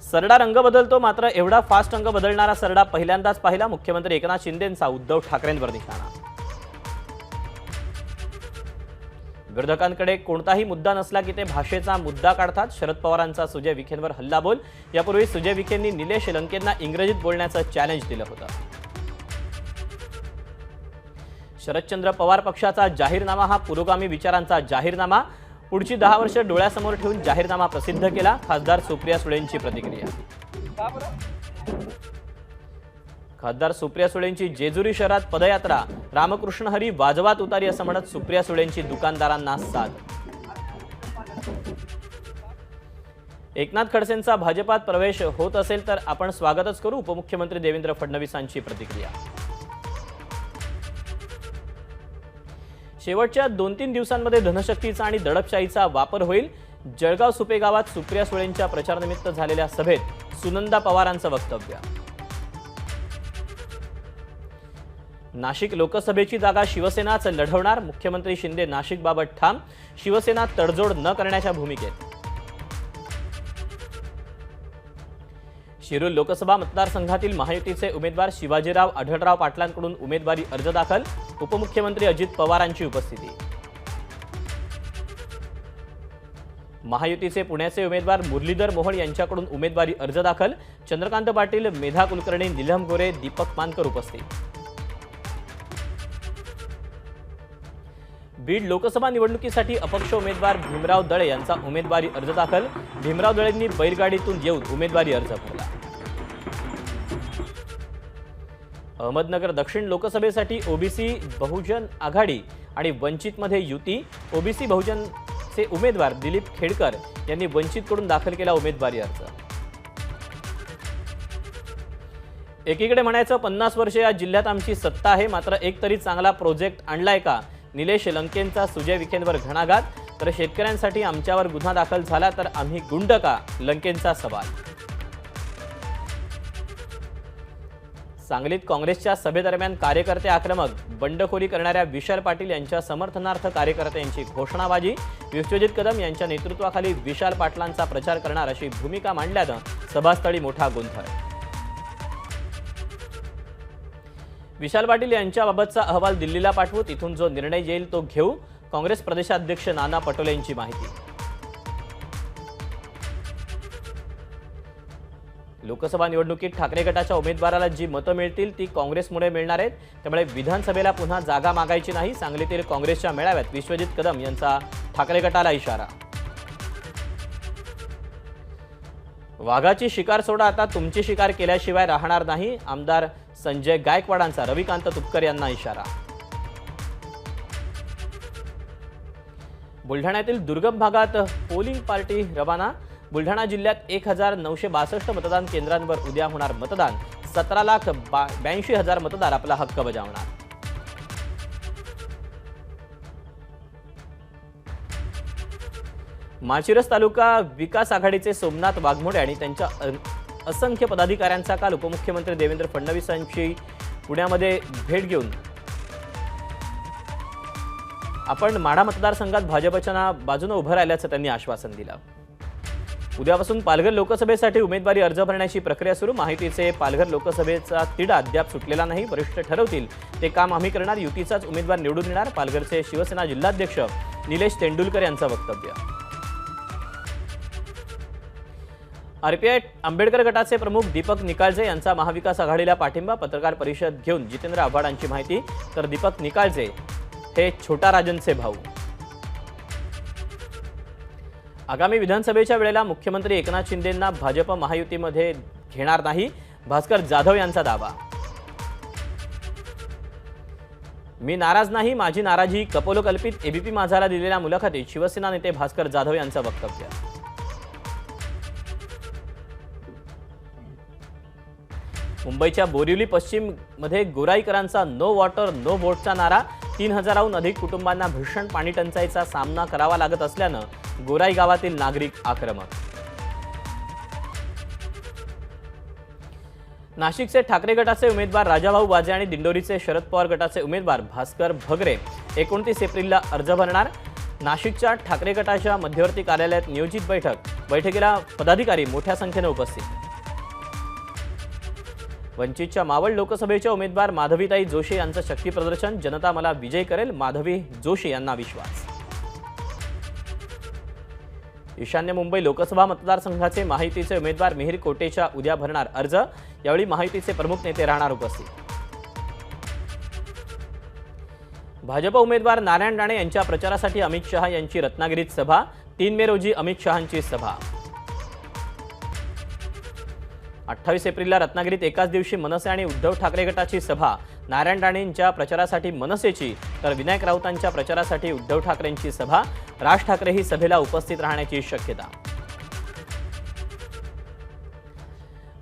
सरडा रंग बदलतो, मात्र एवढा फास्ट रंग बदलणारा सरडा पहिल्यांदाच पाहिला. मुख्यमंत्री एकनाथ शिंदेंचा उद्धव ठाकरेंवर निशाणा. विरोधकांकडे कोणताही मुद्दा नसला की ते भाषेचा मुद्दा काढतात. शरद पवारांचा सुजय विखेंवर हल्लाबोल. यापूर्वी सुजय विखेंनी निलेश लंकेंना इंग्रजीत बोलण्याचं चॅलेंज दिलं होतं. शरदचंद्र पवार पक्षाचा जाहीरनामा हा पुरोगामी विचारांचा जाहीरनामा. पुढची 10 वर्ष डोळ्यासमोर ठेवून जाहीरनामा प्रसिद्ध केला. खासदार सुप्रिया सुळेंची प्रतिक्रिया. खासदार सुप्रिया सुळेंची जेजुरी शहरात पदयात्रा. रामकृष्ण हरी वाजवात उतारी असं म्हणत सुप्रिया सुळेंची दुकानदारांना साद. एकनाथ खडसेंचा भाजपात प्रवेश होत असेल तर आपण स्वागतच करू. उपमुख्यमंत्री देवेंद्र फडणवीसांची प्रतिक्रिया. शेवटच्या 2-3 दिवसांमध्ये धनशक्तीचा आणि दडपशाहीचा वापर होईल. जळगाव सुपे गावात सुप्रिया सुळेंच्या प्रचारानिमित्त झालेल्या सभेत सुनंदा पवारांचं वक्तव्य. नाशिक लोकसभेची जागा शिवसेनाच लढवणार. मुख्यमंत्री शिंदे नाशिकबाबत ठाम. शिवसेना तडजोड न करण्याच्या भूमिकेत. शिरूर लोकसभा मतदारसंघातील महायुतीचे उमेदवार शिवाजीराव आढळराव पाटलांकडून उमेदवारी अर्ज दाखल. उपमुख्यमंत्री अजित पवारांची उपस्थिती. महायुतीचे पुण्याचे उमेदवार मुरलीधर मोहोळ यांच्याकडून उमेदवारी अर्ज दाखल. चंद्रकांत पाटील, मेधा कुलकर्णी, नीलम गोरे, दीपक मानकर उपस्थित. बीड लोकसभा निवडणुकीसाठी अपक्ष उमेदवार भीमराव दळे यांचा उमेदवारी अर्ज दाखल. भीमराव दळेंनी बैलगाडीतून येऊन उमेदवारी अर्ज भरला. अहमदनगर दक्षिण लोकसभेसाठी ओबीसी बहुजन आघाडी आणि वंचितमध्ये युती. ओबीसी बहुजनचे उमेदवार दिलीप खेडकर यांनी वंचितकडून दाखल केला उमेदवारी अर्ज. एकीकडे म्हणायचं 50 वर्षे या जिल्ह्यात आमची सत्ता आहे, मात्र एक तरी चांगला प्रोजेक्ट आणलाय का? निलेश लंकेंचा सुजय विखेंवर घणाघात. तर शेतकऱ्यांसाठी आमच्यावर गुन्हा दाखल झाला तर आम्ही गुंड का? लंकेंचा सवाल. सांगलीत काँग्रेसच्या सभेदरम्यान कार्यकर्ते आक्रमक. बंडखोरी करणाऱ्या विशाल पाटील यांच्या समर्थनार्थ कार्यकर्त्यांची घोषणाबाजी. विश्वजित कदम यांच्या नेतृत्वाखाली विशाल पाटलांचा प्रचार करणार अशी भूमिका मांडल्यानं सभास्थळी मोठा गोंधळ. विशाल पाटील यांच्याबाबतचा अहवाल दिल्लीला पाठवू. तिथून जो निर्णय येईल तो घेऊ. काँग्रेस प्रदेशाध्यक्ष नाना पटोले यांची माहिती. लोकसभा निवडणुकीत ठाकरे गटाच्या उमेदवाराला जी मतं मिळतील ती काँग्रेसमुळे मिळणार आहेत, त्यामुळे विधानसभेला पुन्हा जागा मागायची नाही. सांगलीतील काँग्रेसच्या मेळाव्यात विश्वजित कदम यांचा ठाकरे गटाला इशारा. वाघाची शिकार सोडा, आता तुमची शिकार केल्याशिवाय राहणार नाही. आमदार संजय गायकवाडांचा रविकांत तुपकर यांना इशारा. बुलढाण्यातील दुर्गम भागात पोलिंग पार्टी रवाना. बुलढाणा जिल्ह्यात 1962 मतदान केंद्रांवर उद्या होणार मतदान. 17,82,000 मतदार आपला हक्क बजावणार. माळशिरस तालुका विकास आघाडीचे सोमनाथ वाघमोडे आणि त्यांच्या असंख्य पदाधिकाऱ्यांचा काल उपमुख्यमंत्री देवेंद्र फडणवीसांची पुण्यामध्ये भेट घेऊन आपण माढा मतदारसंघात भाजपच्या बाजूने उभं राहिल्याचं त्यांनी आश्वासन दिलं. उद्यापासून पालघर लोकसभेसाठी उमेदवारी अर्ज भरण्याची प्रक्रिया सुरू. माहितीचे पालघर लोकसभेचा तिढा अद्याप सुटलेला नाही. वरिष्ठ ठरवतील ते काम आम्ही करणार. युतीचाच उमेदवार निवडून येणार. पालघरचे शिवसेना जिल्हाध्यक्ष निलेश तेंडुलकर यांचं वक्तव्य. आरपीआय आंबेडकर गटाचे प्रमुख दीपक निकाळजे यांचा महाविकास आघाडीला पाठिंबा. पत्रकार परिषद घेऊन जितेंद्र आव्हाडांची माहिती. तर दीपक निकाळजे हे छोटा राजनचे भाऊ. आगामी विधानसभेच्या वेळेला मुख्यमंत्री एकनाथ शिंदेंना भाजप महायुतीमध्ये घेणार नाही. भास्कर जाधव यांचा दावा. मी नाराज नाही, माझी नाराजी कपोलकल्पित. एबीपी माझाला दिलेल्या मुलाखतीत शिवसेना नेते भास्कर जाधव यांचं वक्तव्य. मुंबईच्या बोरिवली पश्चिम मध्ये गोराईकरांचा नो वॉटर नो वोटचा नारा. 3000हून अधिक कुटुंबांना भीषण पाणी टंचाईचा सामना करावा लागत असल्यानं गोराई गावातील नागरिक आक्रमक. नाशिकचे ठाकरे गटाचे उमेदवार राजाभाऊ वाजे आणि दिंडोरीचे शरद पवार गटाचे उमेदवार भास्कर भगरे 29 एप्रिलला अर्ज भरणार. नाशिकच्या ठाकरे गटाच्या मध्यवर्ती कार्यालयात नियोजित बैठक बैठकीला पदाधिकारी मोठ्या संख्येने उपस्थित. वंचितच्या मावळ लोकसभेच्या उमेदवार माधवीताई जोशी यांचं शक्ती प्रदर्शन. जनता मला विजय करेल, माधवी जोशी यांना विश्वास. ईशान्य मुंबई लोकसभा मतदारसंघाचे महायुतीचे उमेदवार मिहिर कोटेच्या उद्या भरणार अर्ज. यावेळी महायुतीचे प्रमुख नेते राहणार उपस्थित. भाजप उमेदवार नारायण राणे यांच्या प्रचारासाठी अमित शहा यांची रत्नागिरीत सभा. 3 मे रोजी अमित शहांची सभा. 28 एप्रिलला रत्नागिरीत एकाच दिवशी मनसे आणि उद्धव ठाकरे गटाची सभा. नारायण राणेंच्या प्रचारासाठी मनसेची तर विनायक राऊतांच्या प्रचारासाठी उद्धव ठाकरेंची सभा. राज ठाकरेही सभेला उपस्थित राहण्याची शक्यता.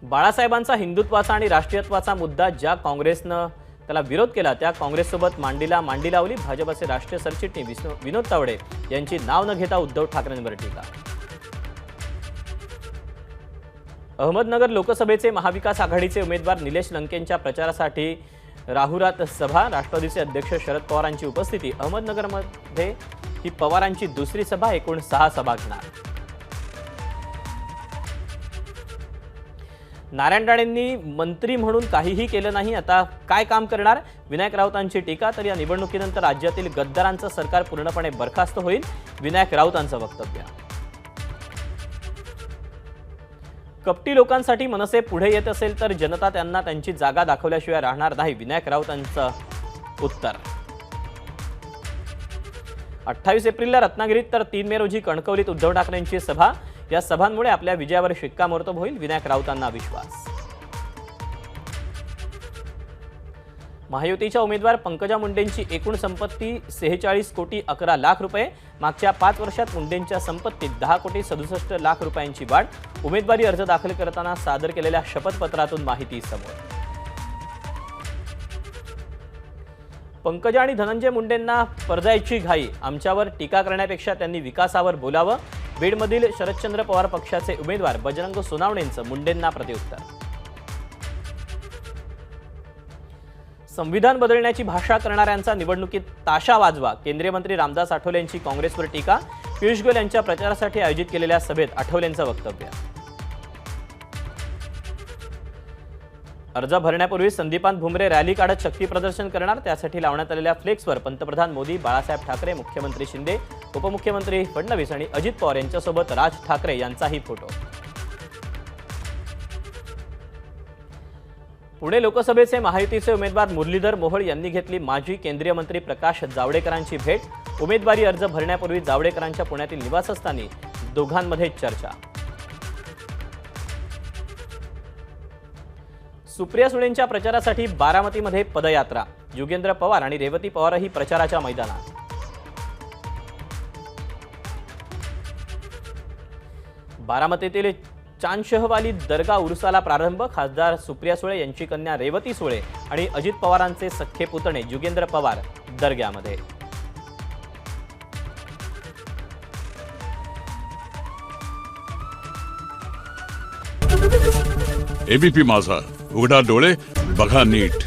बाळासाहेबांचा हिंदुत्वाचा आणि राष्ट्रीयत्वाचा मुद्दा ज्या काँग्रेसनं त्याला विरोध केला त्या काँग्रेससोबत मांडी लावली. भाजपचे राष्ट्रीय सरचिटणीस विनोद तावडे यांची नाव न घेता उद्धव ठाकरेंवर टीका. अहमदनगर लोकसभेचे महाविकास आघाडीचे उमेदवार निलेश लंकेंच्या प्रचारासाठी राहुरात सभा. राष्ट्रवादीचे अध्यक्ष शरद पवारांची उपस्थिती. अहमदनगरमध्ये ही पवारांची दुसरी सभा. एकूण 6 सभा घेणार. नारायण राणेंनी मंत्री म्हणून काहीही केलं नाही, आता काय काम करणार? विनायक राऊतांची टीका. तर या निवडणुकीनंतर राज्यातील गद्दारांचं सरकार पूर्णपणे बरखास्त होईल, विनायक राऊतांचं वक्तव्य. कपटी लोकांसाठी मनसे पुढे येत असेल तर जनता त्यांना त्यांची जागा दाखवल्याशिवाय राहणार नाही, विनायक राऊतांचं उत्तर. 28 एप्रिलला रत्नागिरीत तर 3 मे रोजी कणकवलीत उद्धव ठाकरेंची सभा. या सभांमुळे आपल्या विजयावर शिक्कामोर्तब होईल, विनायक राऊतांना विश्वास. महायुतीच्या उमेदवार पंकजा मुंडेंची एकूण संपत्ती 46 कोटी 11 लाख रुपये. मागच्या 5 वर्षात मुंडेंच्या संपत्तीत 10 कोटी 67 लाख रुपयांची वाढ. उमेदवारी अर्ज दाखल करताना सादर केलेल्या शपथपत्रातून माहिती समोर. पंकजा आणि धनंजय मुंडेंना पडद्याची घाई. आमच्यावर टीका करण्यापेक्षा त्यांनी विकासावर बोलावं. बीडमधील शरदचंद्र पवार पक्षाचे उमेदवार बजरंग सोनावणेंचं मुंडेंना प्रत्युत्तर. संविधान बदलण्याची भाषा करणाऱ्यांचा निवडणुकीत ताशा वाजवा. केंद्रीय मंत्री रामदास आठवलेंची काँग्रेसवर टीका. पियुष गोयल यांच्या प्रचारासाठी आयोजित केलेल्या सभेत आठवलेंचं वक्तव्य. अर्ज भरण्यापूर्वी संदीपान भुमरे रॅली काढत शक्ती प्रदर्शन करणार. त्यासाठी लावण्यात आलेल्या फ्लेक्सवर पंतप्रधान मोदी, बाळासाहेब ठाकरे, मुख्यमंत्री शिंदे, उपमुख्यमंत्री फडणवीस आणि अजित पवार यांच्यासोबत राज ठाकरे यांचाही फोटो. पुणे लोकसभेचे महायुतीचे उमेदवार मुरलीधर मोहोळ यांनी घेतली माजी केंद्रीय मंत्री प्रकाश जावडेकरांची भेट. उमेदवारी अर्ज भरण्यापूर्वी जावडेकरांच्या पुण्यातील निवासस्थानी दोघांमध्ये चर्चा. सुप्रिया सुळेंच्या प्रचारासाठी बारामतीमध्ये पदयात्रा. युगेंद्र पवार आणि रेवती पवारही प्रचाराच्या मैदानात. बारामतीतील चांदशहवाली दर्गा उरुसाला प्रारंभ. खासदार सुप्रिया सुळे यांची कन्या रेवती सुळे आणि अजित पवारांचे सख्खे पुतणे युगेंद्र पवार दर्ग्यामध्ये. एबीपी माझा, उघडा डोळे बघा नीट.